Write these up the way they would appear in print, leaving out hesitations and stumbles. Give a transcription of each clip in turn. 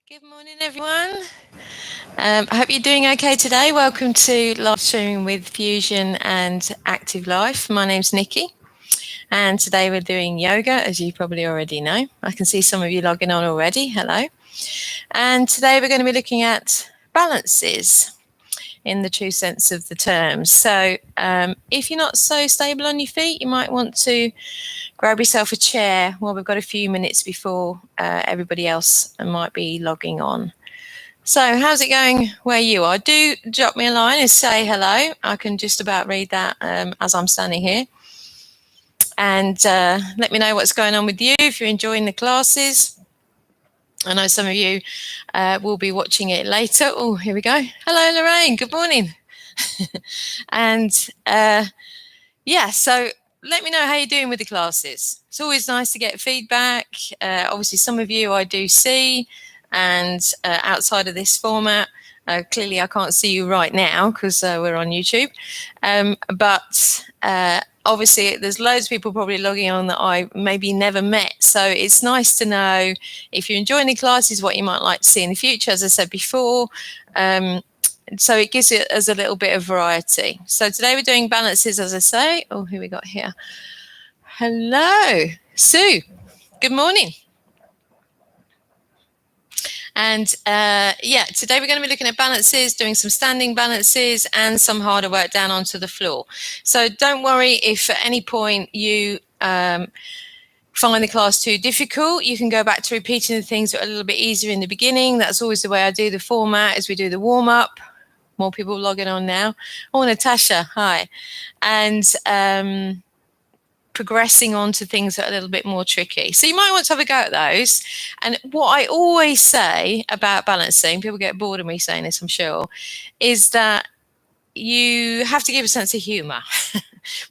Good morning, everyone. I hope you're doing okay today. Welcome to live streaming with Fusion and Active Life. My name's Nikki, and today we're doing yoga, as you probably already know. I can see some of you logging on already. Hello. And today we're going to be looking at balances in the true sense of the term. So if you're not so stable on your feet, you might want to grab yourself a chair while we've got a few minutes before everybody else might be logging on. So how's it going where you are? Do drop me a line and say hello. I can just about read that as I'm standing here. And let me know what's going on with you, if you're enjoying the classes. I know some of you will be watching it later. Oh, here we go. Hello, Lorraine. Good morning. And yeah, so let me know how you're doing with the classes. It's always nice to get feedback. Obviously, some of you I do see, and outside of this format, clearly I can't see you right now because we're on YouTube. But obviously, there's loads of people probably logging on that I maybe never met. So it's nice to know if you're enjoying the classes, what you might like to see in the future, as I said before. So it gives us a little bit of variety. So today we're doing balances, as I say. Oh, who we got here? Hello, Sue. Good morning. And yeah, today we're going to be looking at balances, doing some standing balances and some harder work down onto the floor. So don't worry if at any point you find the class too difficult. You can go back to repeating the things that are a little bit easier in the beginning. That's always the way I do the format, as we do the warm-up. More people logging on now. Oh, Natasha, hi. And progressing on to things that are a little bit more tricky. So you might want to have a go at those. And what I always say about balancing, people get bored of me saying this, I'm sure, is that you have to give a sense of humour.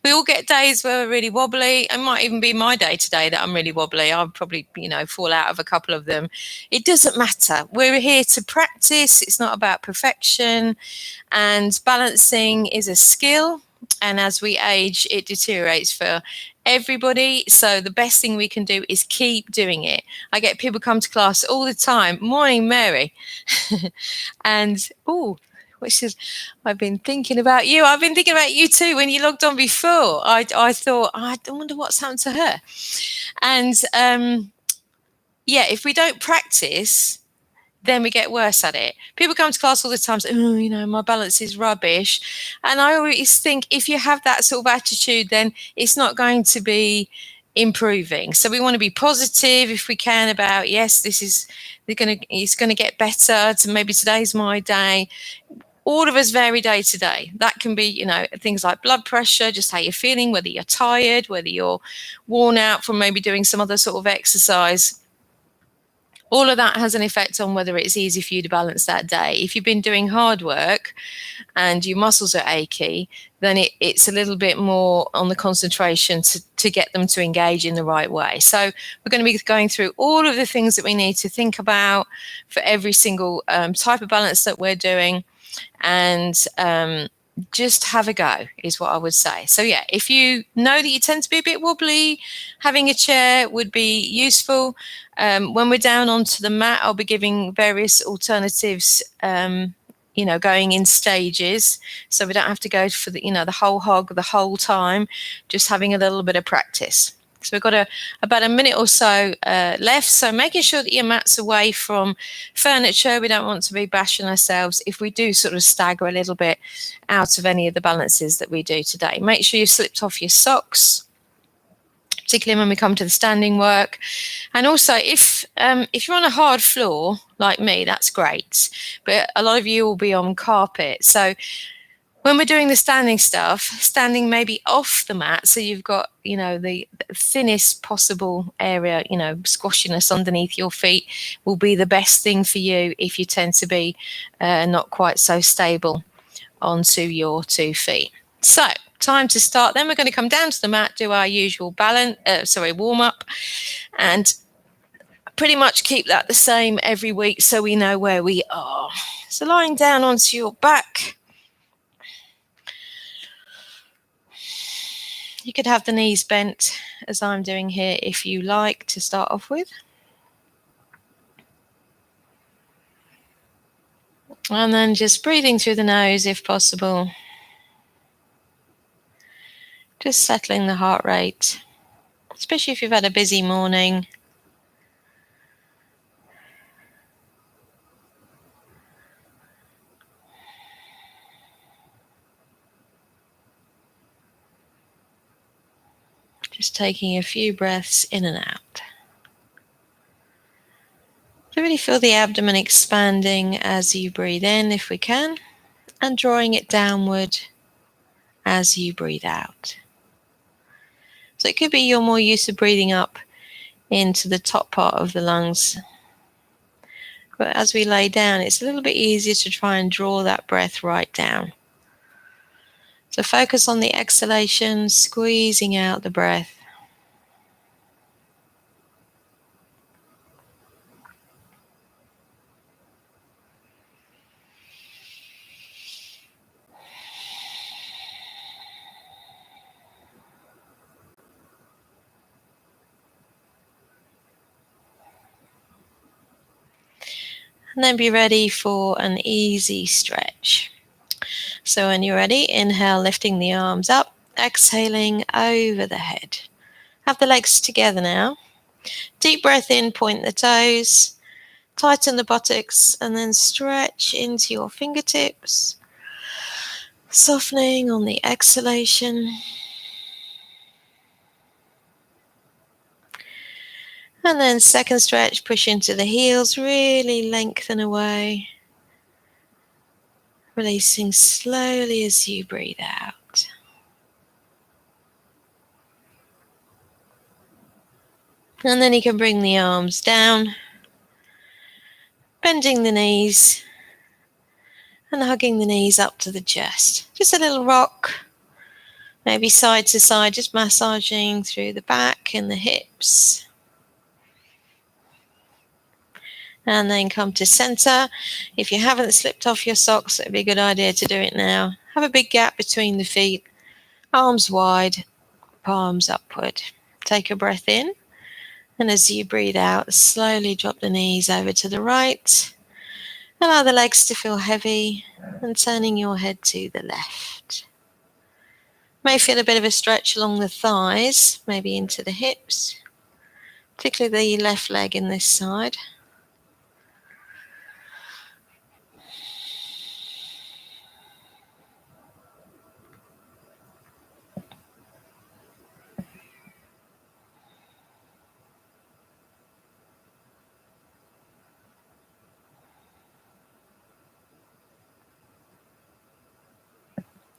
We all get days where we're really wobbly. It might even be my day today that I'm really wobbly. I'll probably, fall out of a couple of them. It doesn't matter. We're here to practice. It's not about perfection. And balancing is a skill. And as we age, it deteriorates for everybody. So the best thing we can do is keep doing it. I get people come to class all the time. Morning, Mary. And, which is, I've been thinking about you. I've been thinking about you too when you logged on before. I thought, I wonder what's happened to her. And yeah, if we don't practice, then we get worse at it. People come to class all the time, say, my balance is rubbish. And I always think if you have that sort of attitude, then it's not going to be improving. So we want to be positive if we can about, yes, it's going to get better. So maybe today's my day. All of us vary day to day. That can be, things like blood pressure, just how you're feeling, whether you're tired, whether you're worn out from maybe doing some other sort of exercise. All of that has an effect on whether it's easy for you to balance that day. If you've been doing hard work and your muscles are achy, then it's a little bit more on the concentration to get them to engage in the right way. So we're going to be going through all of the things that we need to think about for every single type of balance that we're doing. And just have a go is what I would say. So yeah, if you know that you tend to be a bit wobbly, having a chair would be useful. When we're down onto the mat, I'll be giving various alternatives, going in stages. So we don't have to go for the whole hog the whole time, just having a little bit of practice. So we've got about a minute or so left. So making sure that your mat's away from furniture. We don't want to be bashing ourselves if we do sort of stagger a little bit out of any of the balances that we do today. Make sure you've slipped off your socks, particularly when we come to the standing work. And also, if you're on a hard floor like me, that's great. But a lot of you will be on carpet. So when we're doing the standing stuff, standing maybe off the mat, so you've got, the thinnest possible area, squashiness underneath your feet will be the best thing for you if you tend to be not quite so stable onto your 2 feet. So time to start. Then we're going to come down to the mat, do our usual warm up, and pretty much keep that the same every week so we know where we are. So lying down onto your back. You could have the knees bent, as I'm doing here, if you like, to start off with. And then just breathing through the nose if possible. Just settling the heart rate, especially if you've had a busy morning. Just taking a few breaths in and out. So really feel the abdomen expanding as you breathe in, if we can, and drawing it downward as you breathe out. So it could be you're more used to breathing up into the top part of the lungs. But as we lay down, it's a little bit easier to try and draw that breath right down. So focus on the exhalation, squeezing out the breath. And then be ready for an easy stretch. So when you're ready, inhale, lifting the arms up, exhaling over the head. Have the legs together now. Deep breath in, point the toes, tighten the buttocks, and then stretch into your fingertips, softening on the exhalation. And then second stretch, push into the heels, really lengthen away. Releasing slowly as you breathe out. And then you can bring the arms down, bending the knees and hugging the knees up to the chest. Just a little rock, maybe side to side, just massaging through the back and the hips. And then come to center. If you haven't slipped off your socks, it'd be a good idea to do it now. Have a big gap between the feet, arms wide, palms upward. Take a breath in, and as you breathe out, slowly drop the knees over to the right. Allow the legs to feel heavy, and turning your head to the left. May feel a bit of a stretch along the thighs, maybe into the hips, particularly the left leg in this side.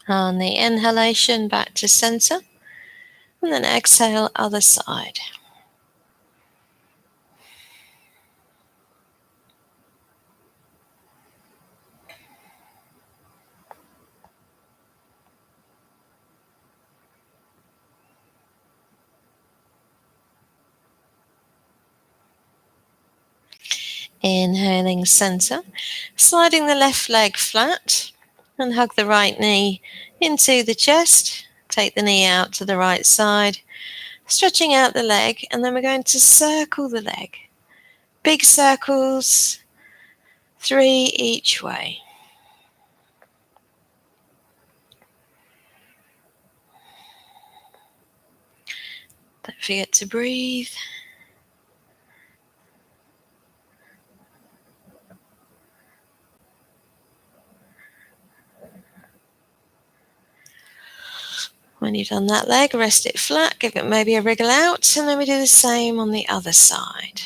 On the inhalation, back to center, and then exhale, other side. Inhaling center, sliding the left leg flat, and hug the right knee into the chest. Take the knee out to the right side, stretching out the leg, and then we're going to circle the leg. Big circles, 3 each way. Don't forget to breathe. When you've done that leg, rest it flat, give it maybe a wriggle out, and then we do the same on the other side.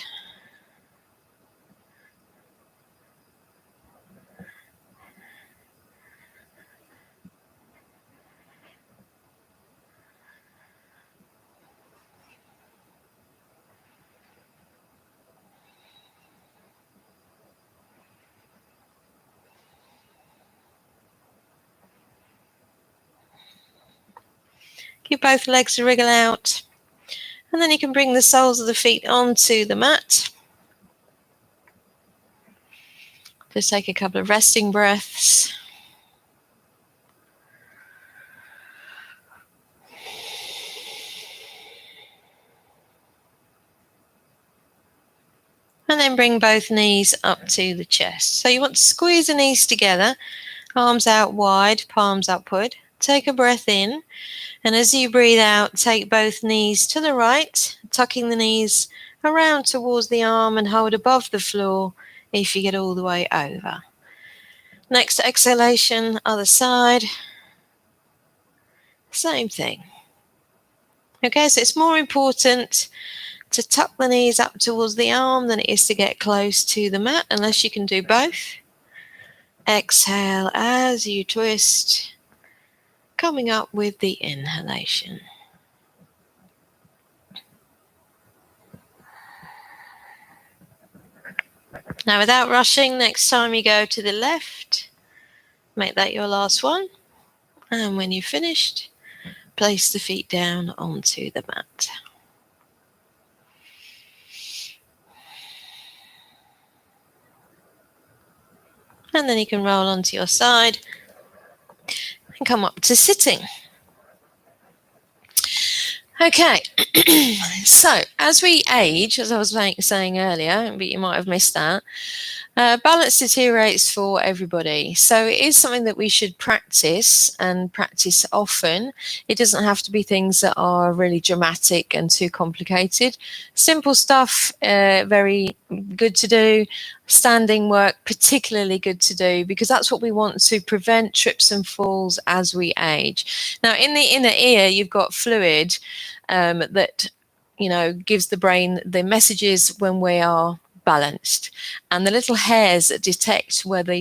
Give both legs a wriggle out, and then you can bring the soles of the feet onto the mat. Just take a couple of resting breaths. And then bring both knees up to the chest. So you want to squeeze the knees together, arms out wide, palms upward. Take a breath in, and as you breathe out, take both knees to the right, tucking the knees around towards the arm and hold above the floor if you get all the way over. Next exhalation, other side. Same thing. Okay, so it's more important to tuck the knees up towards the arm than it is to get close to the mat, unless you can do both. Exhale as you twist, coming up with the inhalation. Now, without rushing, next time you go to the left, make that your last one. And when you've finished, place the feet down onto the mat. And then you can roll onto your side and come up to sitting. Okay, so as we age, as I was saying earlier, but you might have missed that, balance deteriorates for everybody. So it is something that we should practice and practice often. It doesn't have to be things that are really dramatic and too complicated. Simple stuff, very good to do. Standing work, particularly good to do, because that's what we want to prevent trips and falls as we age. Now, in the inner ear, you've got fluid that, gives the brain the messages when we are balanced, and the little hairs that detect whether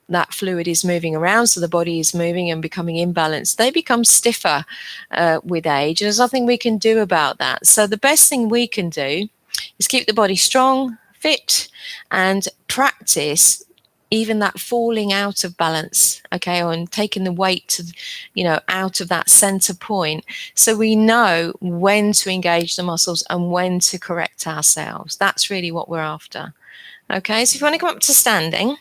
that fluid is moving around, so the body is moving and becoming imbalanced, they become stiffer with age, and there's nothing we can do about that. So the best thing we can do is keep the body strong, fit, and practice even that falling out of balance, okay, or taking the weight to, out of that center point, so we know when to engage the muscles and when to correct ourselves. That's really what we're after. Okay, so if you want to come up to standing,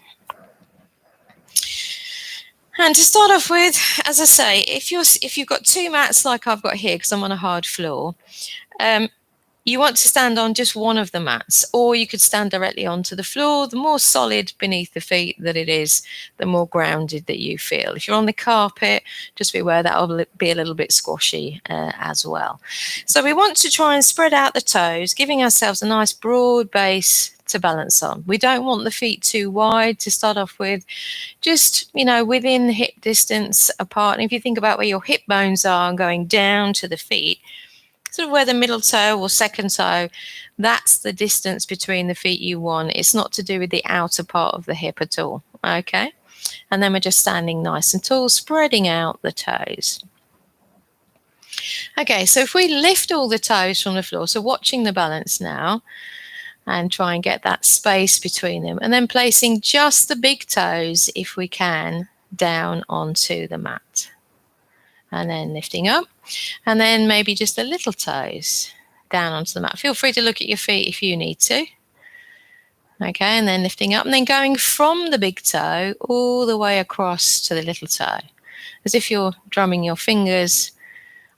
and to start off with, as I say, if you've got two mats like I've got here, because I'm on a hard floor, you want to stand on just one of the mats, or you could stand directly onto the floor. The more solid beneath the feet that it is, the more grounded that you feel. If you're on the carpet, just be aware that'll be a little bit squashy as well. So we want to try and spread out the toes, giving ourselves a nice broad base to balance on. We don't want the feet too wide to start off with, just, within hip distance apart. And if you think about where your hip bones are going down to the feet, sort of where the middle toe or second toe, that's the distance between the feet you want. It's not to do with the outer part of the hip at all, okay? And then we're just standing nice and tall, spreading out the toes. Okay, so if we lift all the toes from the floor, so watching the balance now, and try and get that space between them, and then placing just the big toes, if we can, down onto the mat. And then lifting up, and then maybe just the little toes down onto the mat. Feel free to look at your feet if you need to. Okay, and then lifting up, and then going from the big toe all the way across to the little toe, as if you're drumming your fingers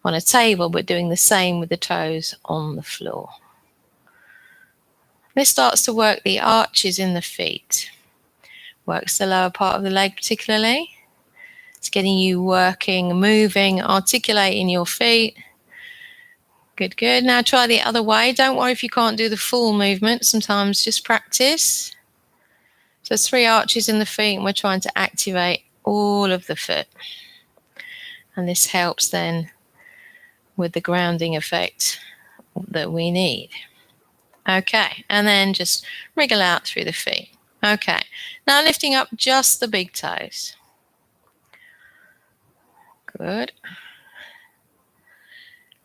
on a table, but doing the same with the toes on the floor. This starts to work the arches in the feet, works the lower part of the leg particularly. It's getting you working, moving, articulating your feet. Good, good. Now try the other way. Don't worry if you can't do the full movement. Sometimes just practice. So 3 arches in the feet, and we're trying to activate all of the foot. And this helps then with the grounding effect that we need. Okay, and then just wriggle out through the feet. Okay, now lifting up just the big toes. Good.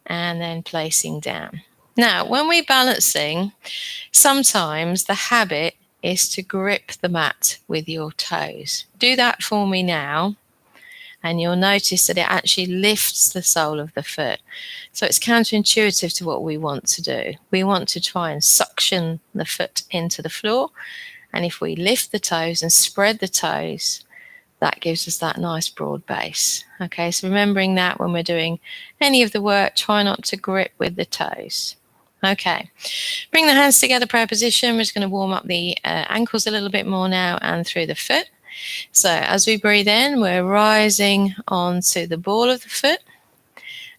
And then placing down. Now, when we're balancing, sometimes the habit is to grip the mat with your toes. Do that for me now, and you'll notice that it actually lifts the sole of the foot. So it's counterintuitive to what we want to do. We want to try and suction the foot into the floor, and if we lift the toes and spread the toes, that gives us that nice broad base. Okay, so remembering that when we're doing any of the work, try not to grip with the toes. Okay, bring the hands together, prayer position. We're just going to warm up the ankles a little bit more now and through the foot. So as we breathe in, we're rising onto the ball of the foot.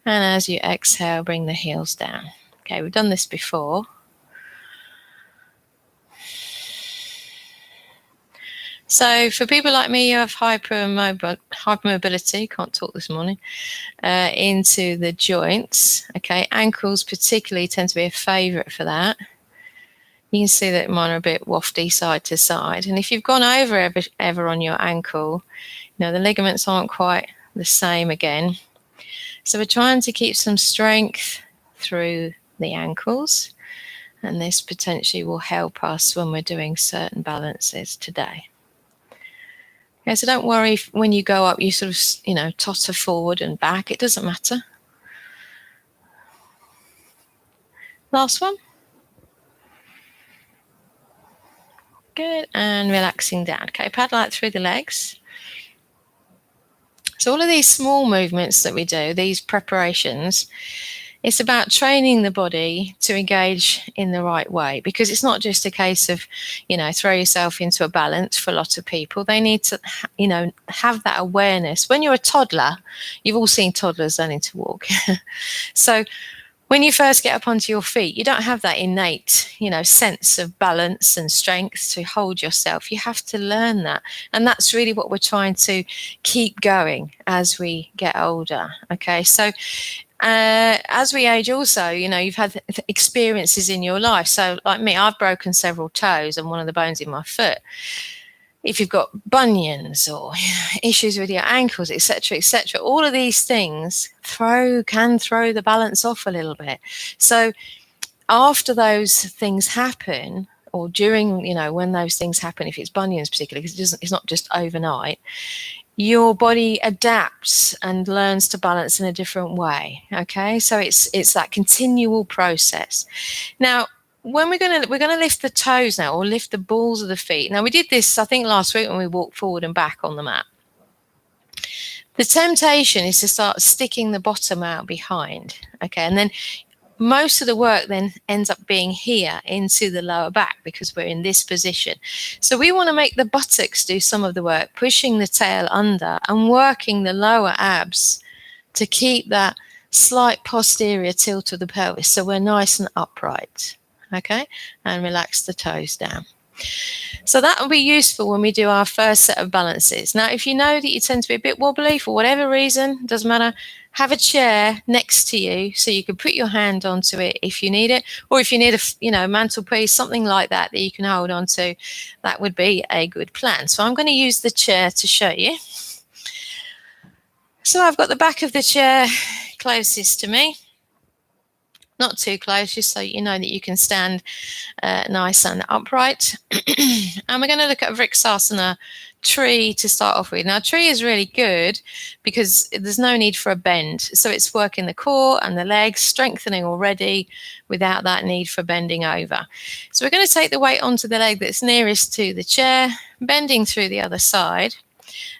And as you exhale, bring the heels down. Okay, we've done this before. So for people like me who have hypermobility, can't talk this morning, into the joints, okay, ankles particularly tend to be a favourite for that. You can see that mine are a bit wafty side to side. And if you've gone over ever on your ankle, the ligaments aren't quite the same again. So we're trying to keep some strength through the ankles. And this potentially will help us when we're doing certain balances today. Okay, so don't worry if when you go up, you sort of, totter forward and back. It doesn't matter. Last one. Good, and relaxing down. Okay, paddle out through the legs. So all of these small movements that we do, these preparations, it's about training the body to engage in the right way, because it's not just a case of, throw yourself into a balance. For a lot of people, they need to, have that awareness. When you're a toddler, you've all seen toddlers learning to walk. So when you first get up onto your feet, you don't have that innate, sense of balance and strength to hold yourself. You have to learn that. And that's really what we're trying to keep going as we get older. Okay, so as we age also, you've had experiences in your life. So like me, I've broken several toes and one of the bones in my foot. If you've got bunions or issues with your ankles, etc., all of these things can throw the balance off a little bit. So after those things happen, or during, when those things happen, if it's bunions particularly, because it's not just overnight, your body adapts and learns to balance in a different way. Okay, so it's that continual process. Now, when we're going to lift the toes now, or lift the balls of the feet. Now, we did this, I think, last week when we walked forward and back on the mat. The temptation is to start sticking the bottom out behind. Okay, and then most of the work then ends up being here into the lower back, because we're in this position. So we want to make the buttocks do some of the work, pushing the tail under and working the lower abs to keep that slight posterior tilt of the pelvis, so we're nice and upright. Okay, and relax the toes down. So that will be useful when we do our first set of balances. Now, if you know that you tend to be a bit wobbly for whatever reason, doesn't matter, have a chair next to you so you can put your hand onto it if you need it, or if you need a mantelpiece, something like that you can hold onto, that would be a good plan. So I'm going to use the chair to show you. So I've got the back of the chair closest to me. Not too close, just so you know that you can stand nice and upright. And we're going to look at Vriksasana tree to start off with. Now, tree is really good because there's no need for a bend. So it's working the core and the legs, strengthening already without that need for bending over. So we're going to take the weight onto the leg that's nearest to the chair, bending through the other side.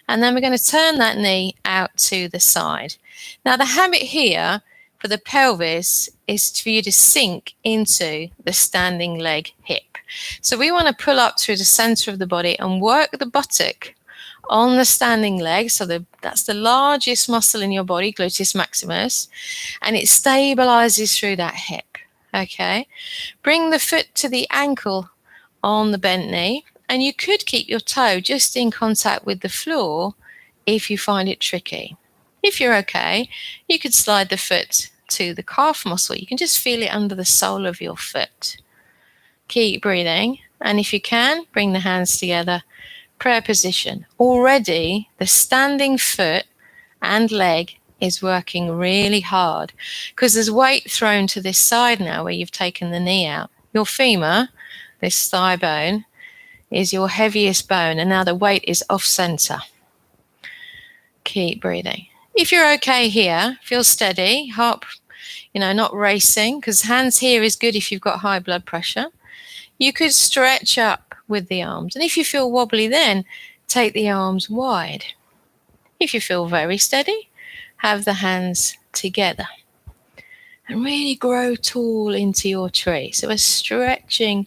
And then we're going to turn that knee out to the side. Now, the habit here for the pelvis is for you to sink into the standing leg hip. So we want to pull up through the center of the body and work the buttock on the standing leg. So that's the largest muscle in your body, gluteus maximus, and it stabilizes through that hip. Okay, bring the foot to the ankle on the bent knee, and you could keep your toe just in contact with the floor if you find it tricky. If you're okay, you could slide the foot to the calf muscle. You can just feel it under the sole of your foot. Keep breathing. And if you can, bring the hands together. Prayer position. Already, the standing foot and leg is working really hard because there's weight thrown to this side now where you've taken the knee out. Your femur, this thigh bone, is your heaviest bone, and now the weight is off center. Keep breathing. If you're okay here, feel steady, heart, not racing, because hands here is good if you've got high blood pressure. You could stretch up with the arms. And if you feel wobbly, then take the arms wide. If you feel very steady, have the hands together. and really grow tall into your tree. So we're stretching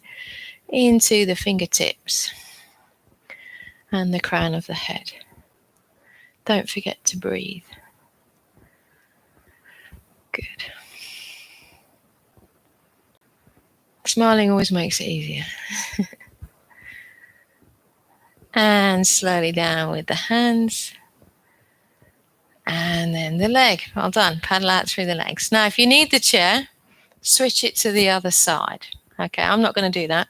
into the fingertips and the crown of the head. Don't forget to breathe. Good. Smiling always makes it easier. And slowly down with the hands. And then the leg. Well done. Paddle out through the legs. Now, if you need the chair, switch it to the other side. Okay, I'm not going to do that,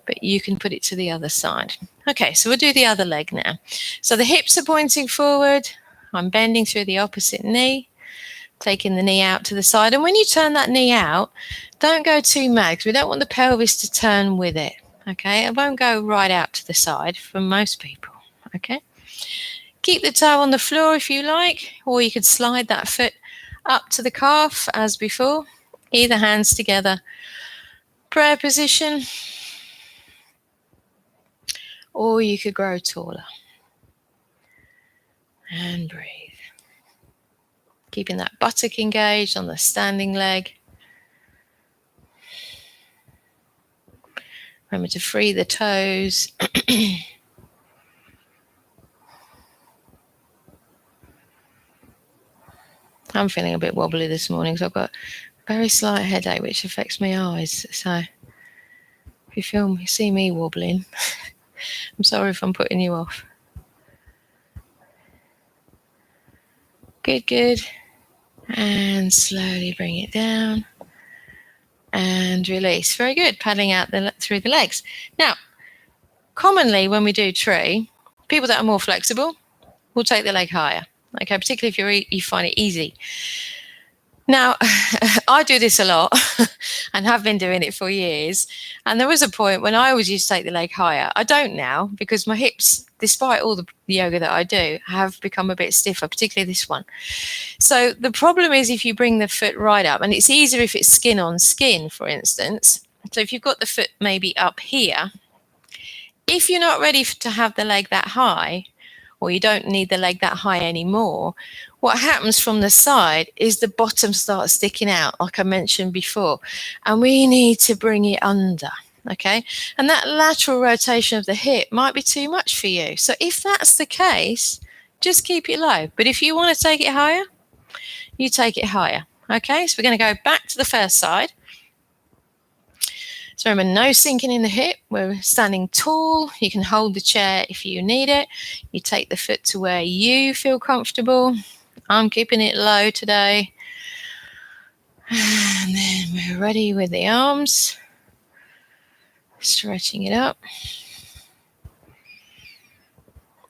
but you can put it to the other side. Okay, so we'll do the other leg now. So the hips are pointing forward. I'm bending through the opposite knee, taking the knee out to the side. And when you turn that knee out, don't go too mad because we don't want the pelvis to turn with it. Okay, it won't go right out to the side for most people. Okay, keep the toe on the floor if you like, or you could slide that foot up to the calf as before. Either hands together. Prayer position. Or you could grow taller. And breathe. Keeping that buttock engaged on the standing leg. Remember to free the toes. I'm feeling a bit wobbly this morning, so I've got a very slight headache, which affects my eyes. So if you see me wobbling, I'm sorry if I'm putting you off. Good, good. And slowly bring it down. And release. Very good. Paddling out through the legs. Now, commonly when we do tree, people that are more flexible will take the leg higher. Okay, particularly if you find it easy. Now, I do this a lot and have been doing it for years. And there was a point when I always used to take the leg higher. I don't now because my hips, despite all the yoga that I do, have become a bit stiffer, particularly this one. So the problem is if you bring the foot right up, and it's easier if it's skin on skin, for instance. So if you've got the foot maybe up here, if you're not ready to have the leg that high, or you don't need the leg that high anymore, what happens from the side is the bottom starts sticking out, like I mentioned before, and we need to bring it under, okay? And that lateral rotation of the hip might be too much for you. So if that's the case, just keep it low. But if you want to take it higher, you take it higher, okay? So we're going to go back to the first side. So remember, no sinking in the hip. We're standing tall. You can hold the chair if you need it. You take the foot to where you feel comfortable. I'm keeping it low today. And then we're ready with the arms. Stretching it up.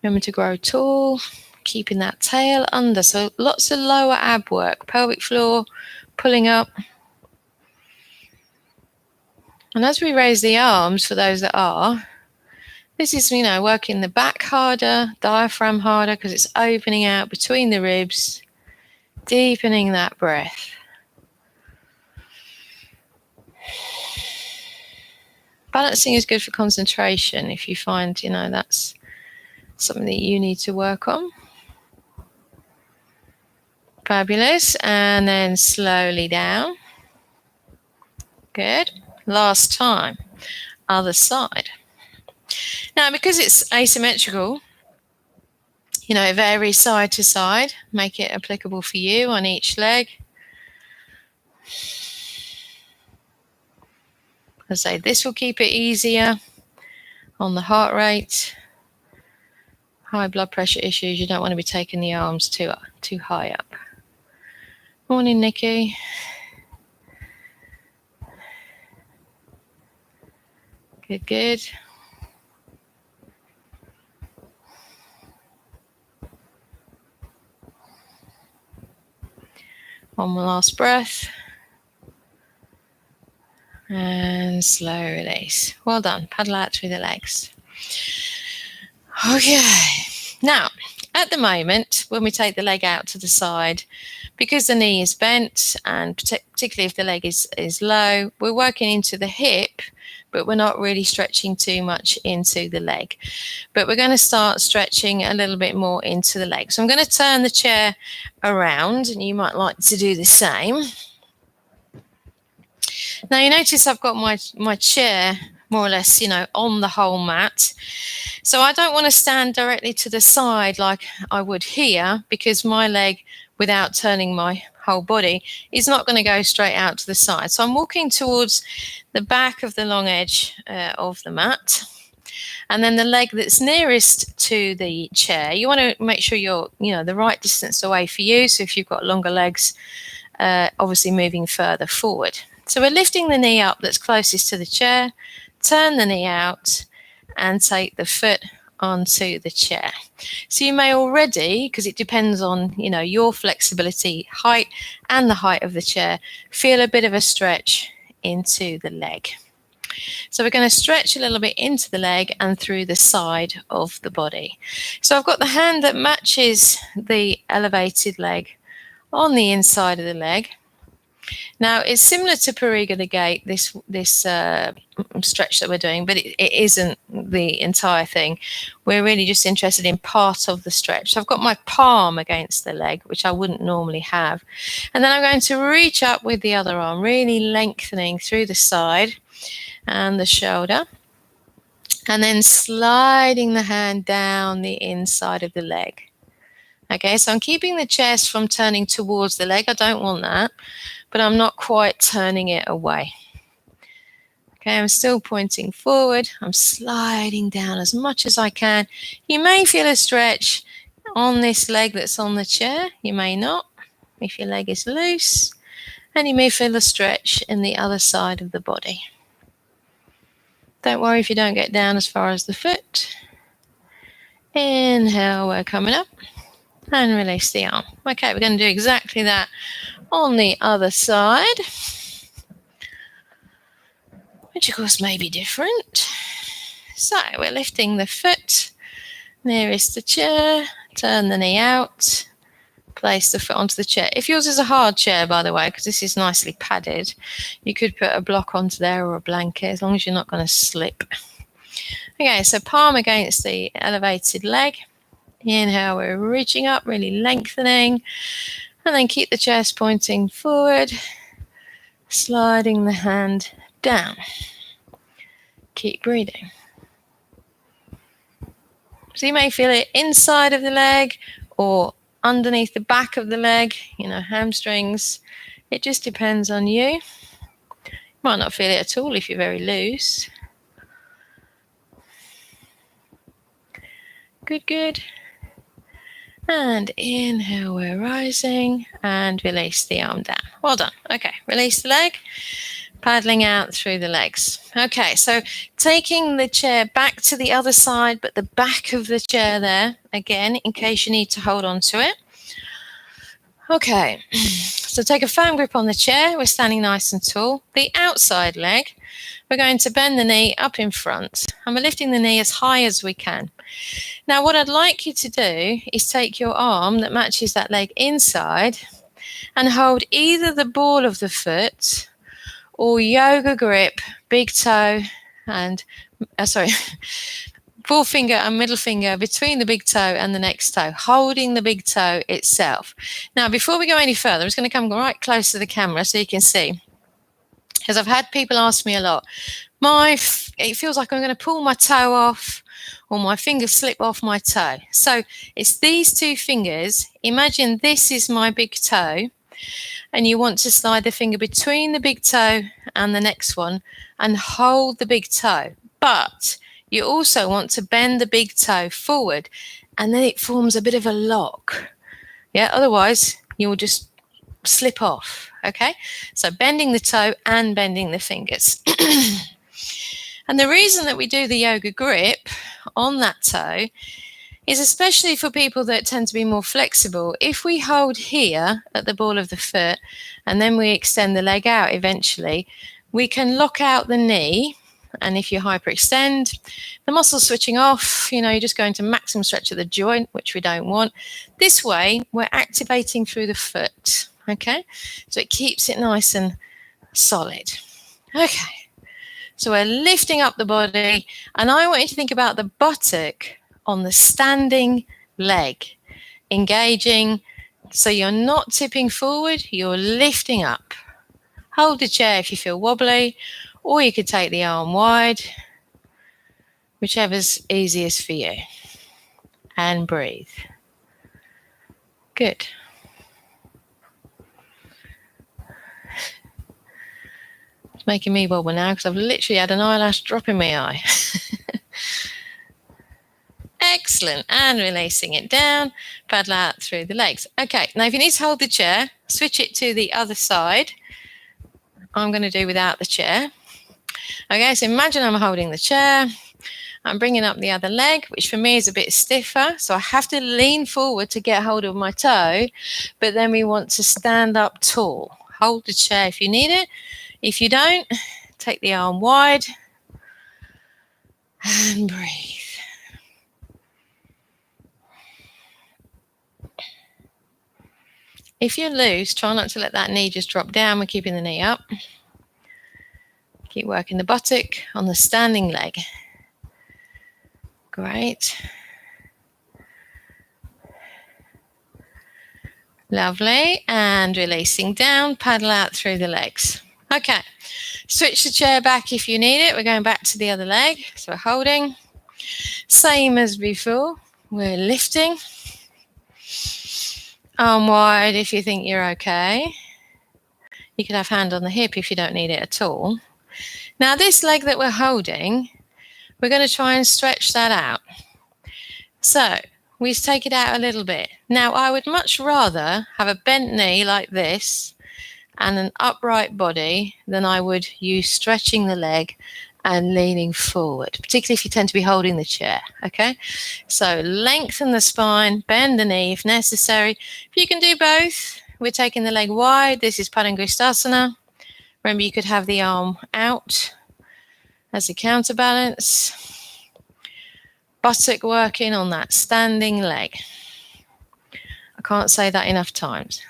Remember to grow tall, keeping that tail under. So lots of lower ab work, pelvic floor, pulling up. And as we raise the arms, for those that are, this is, working the back harder, diaphragm harder, because it's opening out between the ribs, deepening that breath. Balancing is good for concentration if you find, that's something that you need to work on. Fabulous. And then slowly down. Good. Last time. Other side. Now, because it's asymmetrical, it varies side to side. Make it applicable for you on each leg. As I say, this will keep it easier on the heart rate. High blood pressure issues, you don't want to be taking the arms too high up. Morning, Nikki. Good, good. One more last breath. And slow release. Well done. Paddle out through the legs. Okay. Now, at the moment, when we take the leg out to the side, because the knee is bent, and particularly if the leg is low, we're working into the hip, but we're not really stretching too much into the leg. But we're going to start stretching a little bit more into the leg. So I'm going to turn the chair around, and you might like to do the same. Now you notice I've got my chair more or less, on the whole mat. So I don't want to stand directly to the side like I would here, because my leg, without turning my whole body, is not going to go straight out to the side. So I'm walking towards the back of the long edge of the mat. And then the leg that's nearest to the chair, you want to make sure you're, the right distance away for you. So if you've got longer legs, obviously moving further forward. So we're lifting the knee up that's closest to the chair, turn the knee out, and take the foot onto the chair. So you may already, because it depends on, your flexibility, height, and the height of the chair, feel a bit of a stretch into the leg. So we're going to stretch a little bit into the leg and through the side of the body. So I've got the hand that matches the elevated leg on the inside of the leg. Now it's similar to Pariga the Gate, this stretch that we're doing, but it isn't the entire thing. We're really just interested in part of the stretch. So I've got my palm against the leg, which I wouldn't normally have. And then I'm going to reach up with the other arm, really lengthening through the side and the shoulder, and then sliding the hand down the inside of the leg. Okay, so I'm keeping the chest from turning towards the leg. I don't want that, but I'm not quite turning it away. Okay, I'm still pointing forward. I'm sliding down as much as I can. You may feel a stretch on this leg that's on the chair. You may not, if your leg is loose. And you may feel a stretch in the other side of the body. Don't worry if you don't get down as far as the foot. Inhale, we're coming up. And release the arm. Okay, we're going to do exactly that on the other side, which of course may be different. So we're lifting the foot nearest the chair, turn the knee out, place the foot onto the chair. If yours is a hard chair, by the way, because this is nicely padded, you could put a block onto there or a blanket, as long as you're not going to slip. Okay, so palm against the elevated leg. Inhale, we're reaching up, really lengthening, and then keep the chest pointing forward, sliding the hand down. Keep breathing. So you may feel it inside of the leg or underneath the back of the leg, hamstrings. It just depends on you. You might not feel it at all if you're very loose. Good. And inhale, we're rising, and release the arm down. Well done. Okay, release the leg, paddling out through the legs. Okay, so taking the chair back to the other side, but the back of the chair there, again, in case you need to hold on to it. Okay, so take a firm grip on the chair. We're standing nice and tall. The outside leg, we're going to bend the knee up in front, and we're lifting the knee as high as we can. Now, what I'd like you to do is take your arm that matches that leg inside and hold either the ball of the foot or yoga grip, big toe and, forefinger and middle finger between the big toe and the next toe, holding the big toe itself. Now, before we go any further, I'm just going to come right close to the camera so you can see, because I've had people ask me a lot, it feels like I'm going to pull my toe off or my finger slip off my toe. So it's these two fingers. Imagine this is my big toe, and you want to slide the finger between the big toe and the next one and hold the big toe. But you also want to bend the big toe forward, and then it forms a bit of a lock. Yeah, otherwise you will just slip off. Okay, so bending the toe and bending the fingers. And the reason that we do the yoga grip on that toe is especially for people that tend to be more flexible. If we hold here at the ball of the foot and then we extend the leg out eventually, we can lock out the knee. And if you hyperextend, the muscle switching off, you're just going to maximum stretch of the joint, which we don't want. This way, we're activating through the foot. Okay, so it keeps it nice and solid. Okay, so we're lifting up the body, and I want you to think about the buttock on the standing leg, engaging, so you're not tipping forward, you're lifting up. Hold the chair if you feel wobbly, or you could take the arm wide, whichever's easiest for you. And breathe. Good. It's making me wobble now because I've literally had an eyelash drop in my eye. Excellent. And releasing it down, paddle out through the legs. Okay, now if you need to hold the chair, switch it to the other side. I'm going to do without the chair. Okay, so imagine I'm holding the chair. I'm bringing up the other leg, which for me is a bit stiffer. So I have to lean forward to get hold of my toe. But then we want to stand up tall. Hold the chair if you need it. If you don't, take the arm wide and breathe. If you're loose, try not to let that knee just drop down. We're keeping the knee up. Keep working the buttock on the standing leg. Great. Lovely. And releasing down, paddle out through the legs. Okay. Switch the chair back if you need it. We're going back to the other leg. So we're holding. Same as before. We're lifting. Arm wide if you think you're okay. You could have hand on the hip if you don't need it at all. Now this leg that we're holding, we're going to try and stretch that out. So we take it out a little bit. Now I would much rather have a bent knee like this and an upright body than I would you stretching the leg and leaning forward, particularly if you tend to be holding the chair, okay? So lengthen the spine, bend the knee if necessary. If you can do both, we're taking the leg wide. This is Padangusthasana. Remember, you could have the arm out as a counterbalance. Buttock working on that standing leg. I can't say that enough times.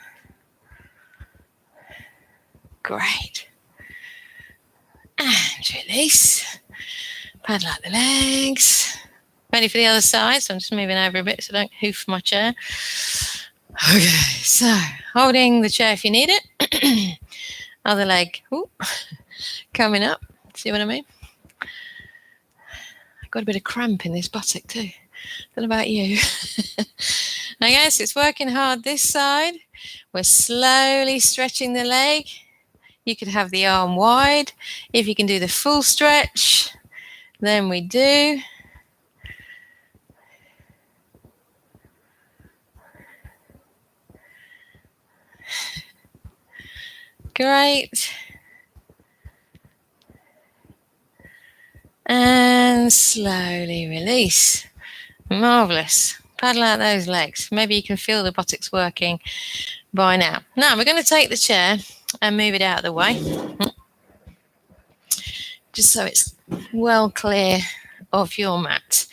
Great. And release. Paddle out the legs. Ready for the other side. So I'm just moving over a bit so I don't hoof my chair. Okay, so holding the chair if you need it. Other leg coming up. See what I mean? I've got a bit of cramp in this buttock too. Don't know about you. I guess it's working hard this side. We're slowly stretching the leg. You could have the arm wide. If you can do the full stretch, then we do. Great. And slowly release. Marvellous. Paddle out those legs. Maybe you can feel the buttocks working by now. Now we're going to take the chair and move it out of the way, just so it's well clear of your mat.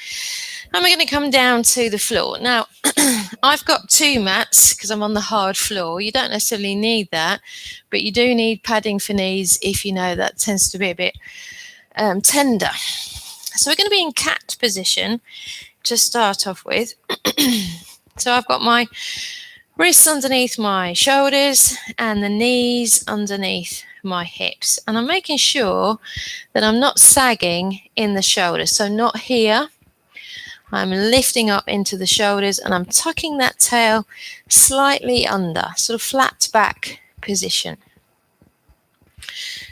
And we're going to come down to the floor. Now, I've got 2 mats because I'm on the hard floor. You don't necessarily need that, but you do need padding for knees if you know that tends to be a bit tender. So we're going to be in cat position to start off with. So I've got my wrists underneath my shoulders and the knees underneath my hips. And I'm making sure that I'm not sagging in the shoulders. So not here. I'm lifting up into the shoulders and I'm tucking that tail slightly under, sort of flat back position.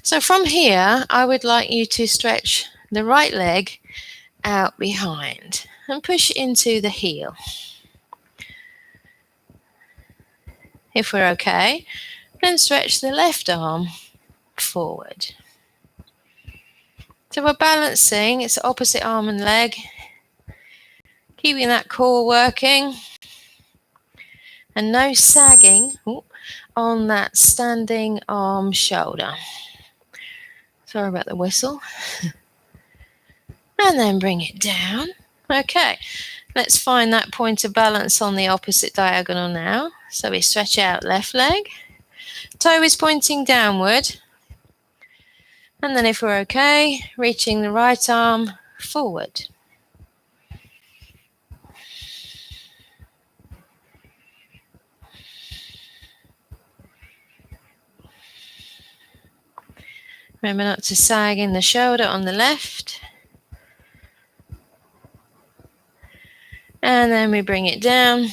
So from here, I would like you to stretch the right leg out behind and push into the heel. If we're okay, then stretch the left arm forward. So we're balancing, it's opposite arm and leg, keeping that core working and no sagging on that standing arm shoulder. Sorry about the whistle. And then bring it down. Okay, let's find that point of balance on the opposite diagonal now. So we stretch out left leg, toe is pointing downward. And then if we're okay, reaching the right arm forward. Remember not to sag in the shoulder on the left. And then we bring it down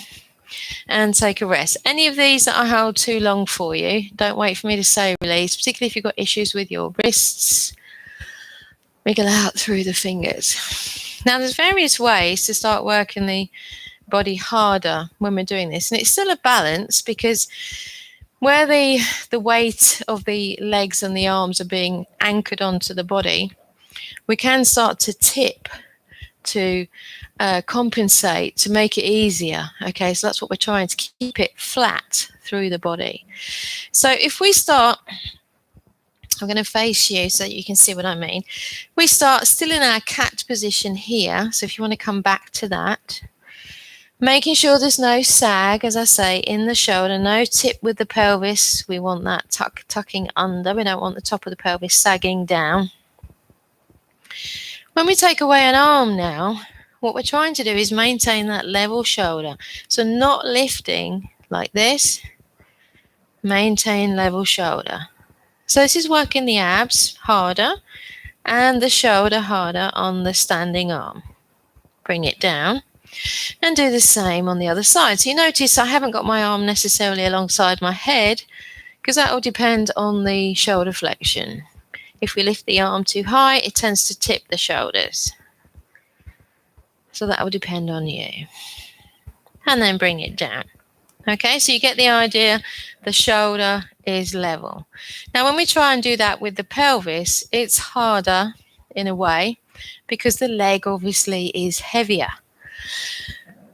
and take a rest. Any of these that I hold too long for you, don't wait for me to say release, particularly if you've got issues with your wrists. Wiggle out through the fingers. Now, there's various ways to start working the body harder when we're doing this. And it's still a balance, because where the weight of the legs and the arms are being anchored onto the body, we can start to tip to compensate, to make it easier. Okay, so that's what we're trying to keep it flat through the body. So if we start, I'm going to face you so that you can see what I mean. We start still in our cat position here. So if you want to come back to that, making sure there's no sag, as I say, in the shoulder, no tip with the pelvis. We want that tucking under. We don't want the top of the pelvis sagging down. When we take away an arm now, what we're trying to do is maintain that level shoulder. So not lifting like this, maintain level shoulder. So this is working the abs harder and the shoulder harder on the standing arm. Bring it down and do the same on the other side. So you notice I haven't got my arm necessarily alongside my head, because that will depend on the shoulder flexion. If we lift the arm too high, it tends to tip the shoulders. So that will depend on you. And then bring it down. Okay, so you get the idea, the shoulder is level. Now, when we try and do that with the pelvis, it's harder in a way, because the leg obviously is heavier.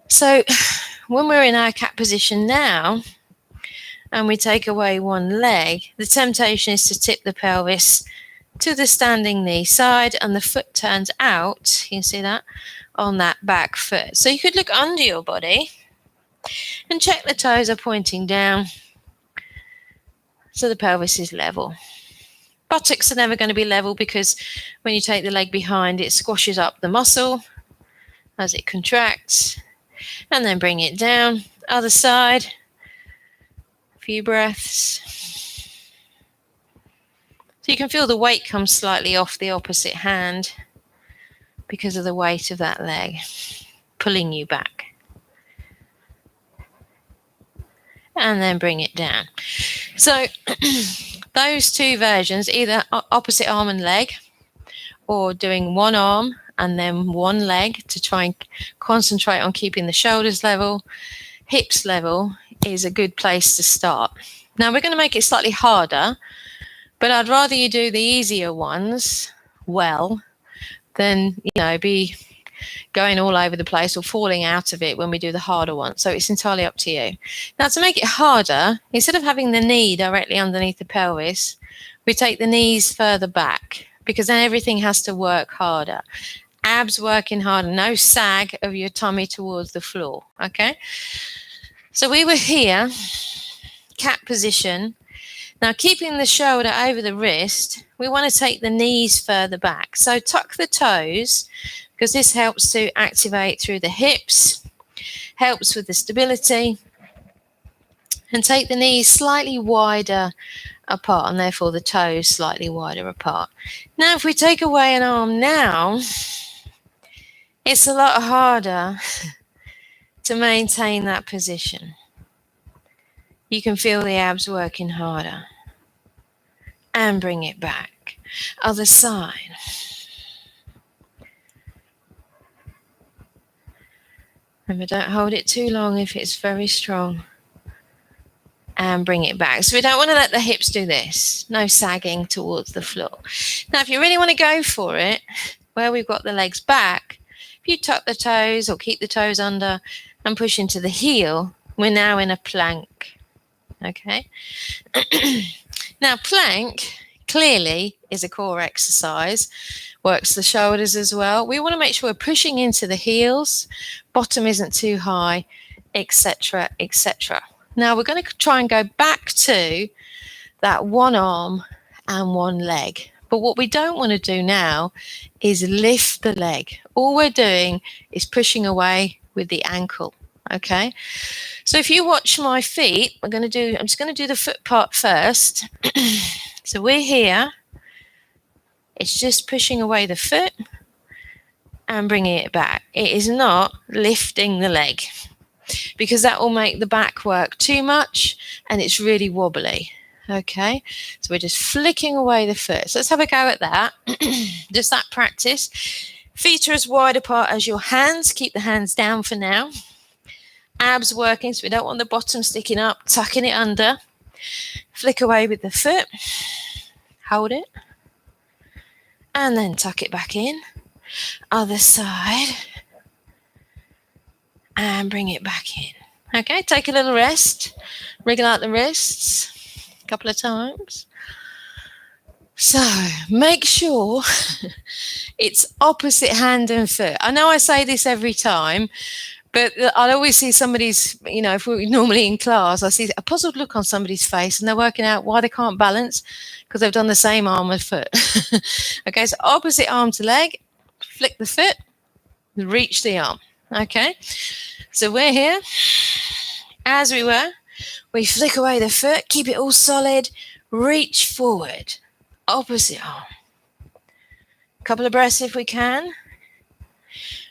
So when we're in our cat position now, and we take away one leg, the temptation is to tip the pelvis to the standing knee side, and the foot turns out, you can see that, on that back foot. So you could look under your body and check the toes are pointing down, so the pelvis is level. Buttocks are never going to be level, because when you take the leg behind, it squashes up the muscle as it contracts. And then bring it down. Other side. A few breaths. So you can feel the weight come slightly off the opposite hand because of the weight of that leg pulling you back. And then bring it down. So those two versions, either opposite arm and leg, or doing one arm and then one leg to try and concentrate on keeping the shoulders level, hips level, is a good place to start. Now we're going to make it slightly harder, but I'd rather you do the easier ones well than, be going all over the place or falling out of it when we do the harder ones. So it's entirely up to you. Now, to make it harder, instead of having the knee directly underneath the pelvis, we take the knees further back, because then everything has to work harder. Abs working harder, no sag of your tummy towards the floor, okay? So we were here, cat position. Now, keeping the shoulder over the wrist, we want to take the knees further back. So tuck the toes, because this helps to activate through the hips, helps with the stability, and take the knees slightly wider apart, and therefore the toes slightly wider apart. Now, if we take away an arm now, it's a lot harder to maintain that position. You can feel the abs working harder. And bring it back. Other side. Remember, don't hold it too long if it's very strong. And bring it back. So we don't want to let the hips do this. No sagging towards the floor. Now, if you really want to go for it, where we've got the legs back, if you tuck the toes or keep the toes under and push into the heel, we're now in a plank. Okay? Now, plank clearly is a core exercise. Works the shoulders as well. We want to make sure we're pushing into the heels, bottom isn't too high, etc., etc. Now we're going to try and go back to that one arm and one leg. But what we don't want to do now is lift the leg. All we're doing is pushing away with the ankle. Okay. So if you watch my feet, I'm just going to do the foot part first. So we're here. It's just pushing away the foot and bringing it back. It is not lifting the leg, because that will make the back work too much and it's really wobbly. Okay, so we're just flicking away the foot. So let's have a go at that. Just that practice. Feet are as wide apart as your hands. Keep the hands down for now. Abs working, so we don't want the bottom sticking up. Tucking it under. Flick away with the foot. Hold it. And then tuck it back in. Other side. And bring it back in. Okay, take a little rest. Wriggle out the wrists a couple of times. So make sure it's opposite hand and foot. I know I say this every time, but I'll always see somebody's, if we're normally in class, I see a puzzled look on somebody's face and they're working out why they can't balance because they've done the same arm and foot. Okay, so opposite arm to leg, flick the foot, reach the arm. Okay, so we're here as we were. We flick away the foot, keep it all solid, reach forward, opposite arm. Couple of breaths if we can.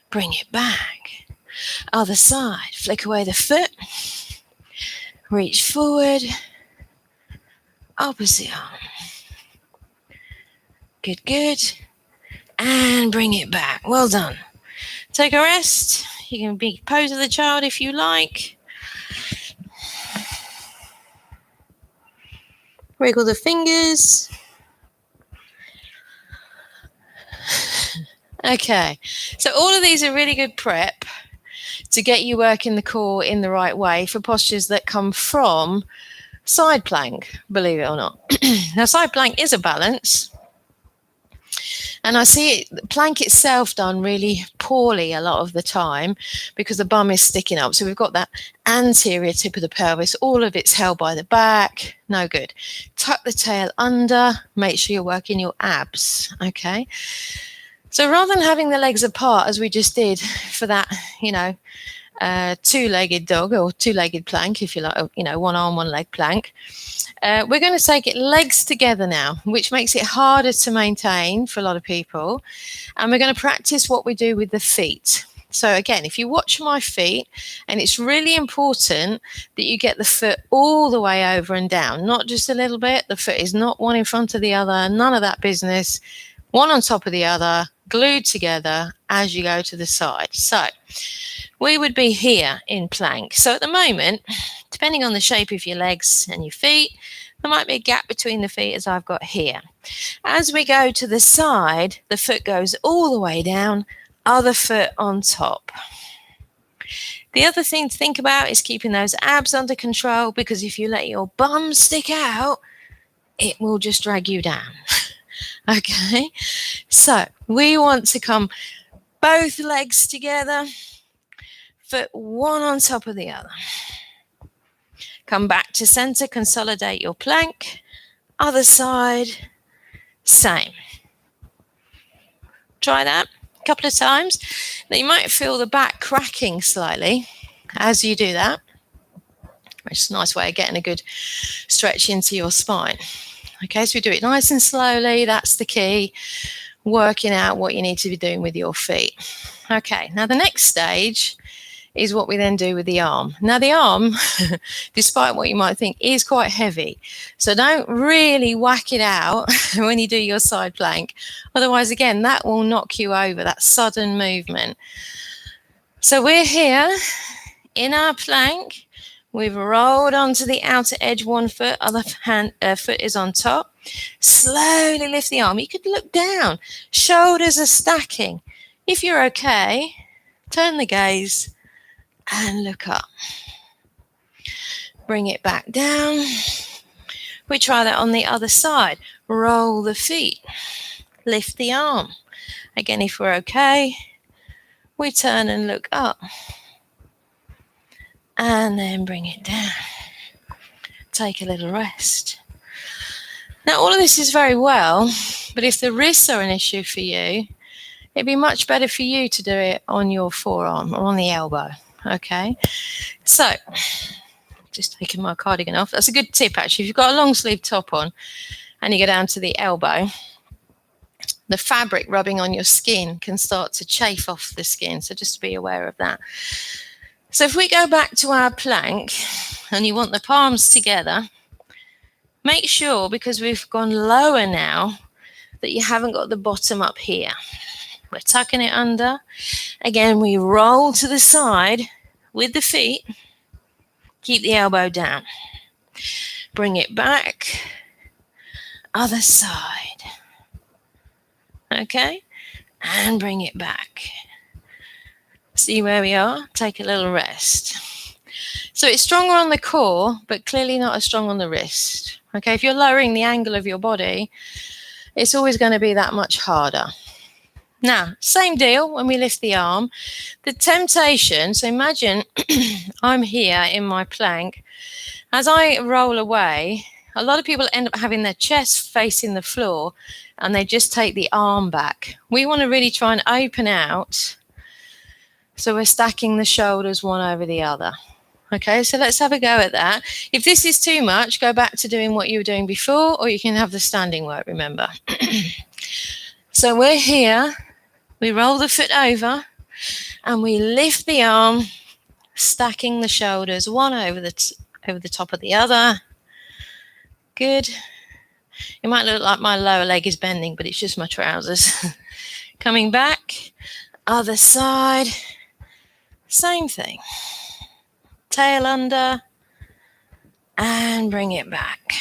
Bring it back. Other side, flick away the foot, reach forward, opposite arm. Good, good. And bring it back. Well done. Take a rest. You can be pose of the child if you like. Wriggle the fingers. Okay, so all of these are really good prep to get you working the core in the right way for postures that come from side plank, believe it or not. Now, side plank is a balance. And I see plank itself done really poorly a lot of the time because the bum is sticking up. So we've got that anterior tip of the pelvis. All of it's held by the back. No good. Tuck the tail under. Make sure you're working your abs. Okay. So rather than having the legs apart, as we just did for that, two-legged dog or two-legged plank, if you like, one arm, one leg plank, we're going to take it legs together now, which makes it harder to maintain for a lot of people. And we're going to practice what we do with the feet. So again, if you watch my feet, and it's really important that you get the foot all the way over and down, not just a little bit. The foot is not one in front of the other, none of that business. One on top of the other, glued together as you go to the side. So we would be here in plank. So at the moment, depending on the shape of your legs and your feet, there might be a gap between the feet as I've got here. As we go to the side, the foot goes all the way down, other foot on top. The other thing to think about is keeping those abs under control, because if you let your bum stick out, it will just drag you down. Okay, so we want to come both legs together, foot one on top of the other. Come back to center, consolidate your plank. Other side, same. Try that a couple of times. Now you might feel the back cracking slightly as you do that, which is a nice way of getting a good stretch into your spine. Okay, so we do it nice and slowly. That's the key. Working out what you need to be doing with your feet. Okay, now the next stage is what we then do with the arm. Now the arm, despite what you might think, is quite heavy. So don't really whack it out when you do your side plank. Otherwise, again, that will knock you over, that sudden movement. So we're here in our plank. We've rolled onto the outer edge, one foot, other foot is on top. Slowly lift the arm. You could look down. Shoulders are stacking. If you're okay, turn the gaze and look up. Bring it back down. We try that on the other side. Roll the feet. Lift the arm. Again, if we're okay, we turn and look up. And then bring it down. Take a little rest. Now, all of this is very well, but if the wrists are an issue for you, it'd be much better for you to do it on your forearm or on the elbow. Okay? So, just taking my cardigan off. That's a good tip, actually. If you've got a long sleeve top on and you go down to the elbow, the fabric rubbing on your skin can start to chafe off the skin. So just be aware of that. So if we go back to our plank and you want the palms together, make sure, because we've gone lower now, that you haven't got the bottom up here. We're tucking it under. Again, we roll to the side with the feet. Keep the elbow down. Bring it back. Other side. Okay? And bring it back. See where we are? Take a little rest. So it's stronger on the core, but clearly not as strong on the wrist. Okay, if you're lowering the angle of your body, it's always going to be that much harder. Now, same deal when we lift the arm. The temptation, so imagine I'm here in my plank. As I roll away, a lot of people end up having their chest facing the floor and they just take the arm back. We want to really try and open out. So we're stacking the shoulders one over the other. Okay, so let's have a go at that. If this is too much, go back to doing what you were doing before, or you can have the standing work, remember. So we're here, we roll the foot over, and we lift the arm, stacking the shoulders one over the top of the other. Good. It might look like my lower leg is bending, but it's just my trousers. Coming back, other side, same thing. Tail under, and bring it back.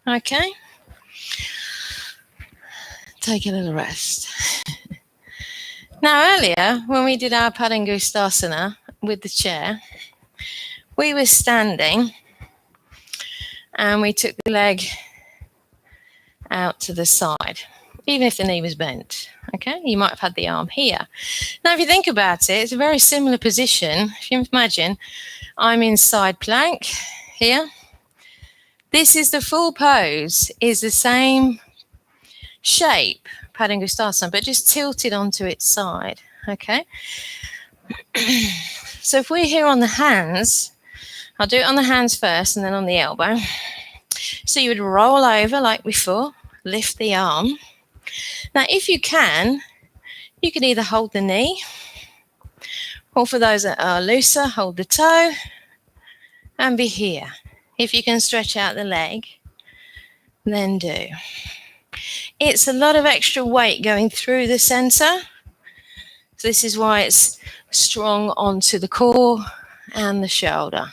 Okay. Take a little rest. Now earlier, when we did our Padangusthasana with the chair, we were standing and we took the leg out to the side, even if the knee was bent. Okay, you might have had the arm here. Now, if you think about it, it's a very similar position. If you imagine, I'm in side plank here. This is the full pose, is the same shape, Padangusthasana, but just tilted onto its side. Okay. So if we're here on the hands, I'll do it on the hands first and then on the elbow. So you would roll over like before, lift the arm. Now, if you can either hold the knee, or for those that are looser, hold the toe and be here. If you can stretch out the leg, then do. It's a lot of extra weight going through the center. So this is why it's strong onto the core and the shoulder.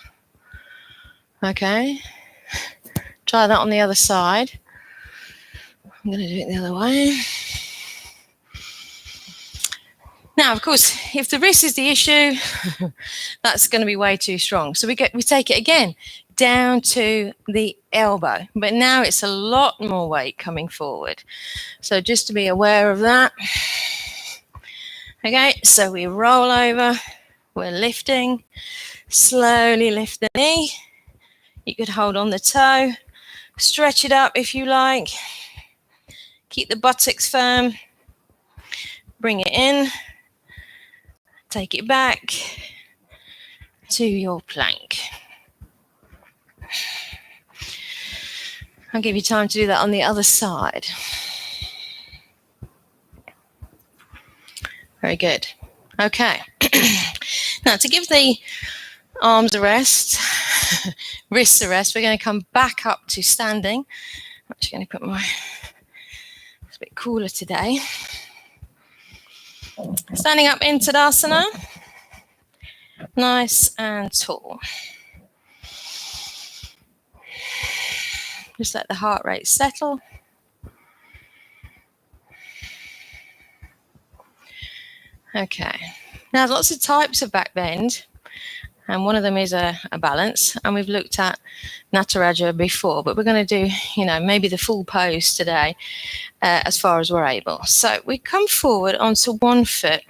Okay. Try that on the other side. I'm going to do it the other way. Now, of course, if the wrist is the issue, that's going to be way too strong. So we take it again down to the elbow, but now it's a lot more weight coming forward. So just to be aware of that. Okay, so we roll over, we're lifting, slowly lift the knee. You could hold on the toe, stretch it up if you like. Keep the buttocks firm, bring it in. Take it back to your plank. I'll give you time to do that on the other side. Very good. Okay. Now, to give the arms a rest, wrists a rest, we're going to come back up to standing. I'm actually going to put it's a bit cooler today. Standing up in Tadasana, nice and tall. Just let the heart rate settle. Okay, now lots of types of back bend, and one of them is a balance, and we've looked at Nataraja before, but we're going to do, maybe the full pose today as far as we're able. So we come forward onto one foot,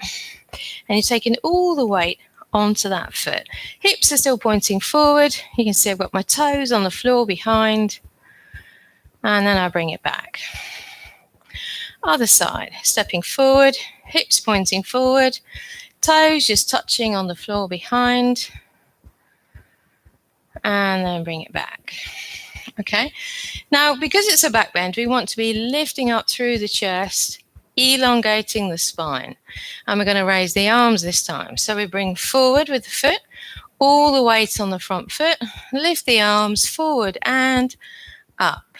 and you're taking all the weight onto that foot. Hips are still pointing forward. You can see I've got my toes on the floor behind, and then I bring it back. Other side, stepping forward, hips pointing forward, toes just touching on the floor behind, and then bring it back. Okay. Now, because it's a back bend, we want to be lifting up through the chest, elongating the spine. And we're going to raise the arms this time. So we bring forward with the foot, all the weight on the front foot, lift the arms forward and up.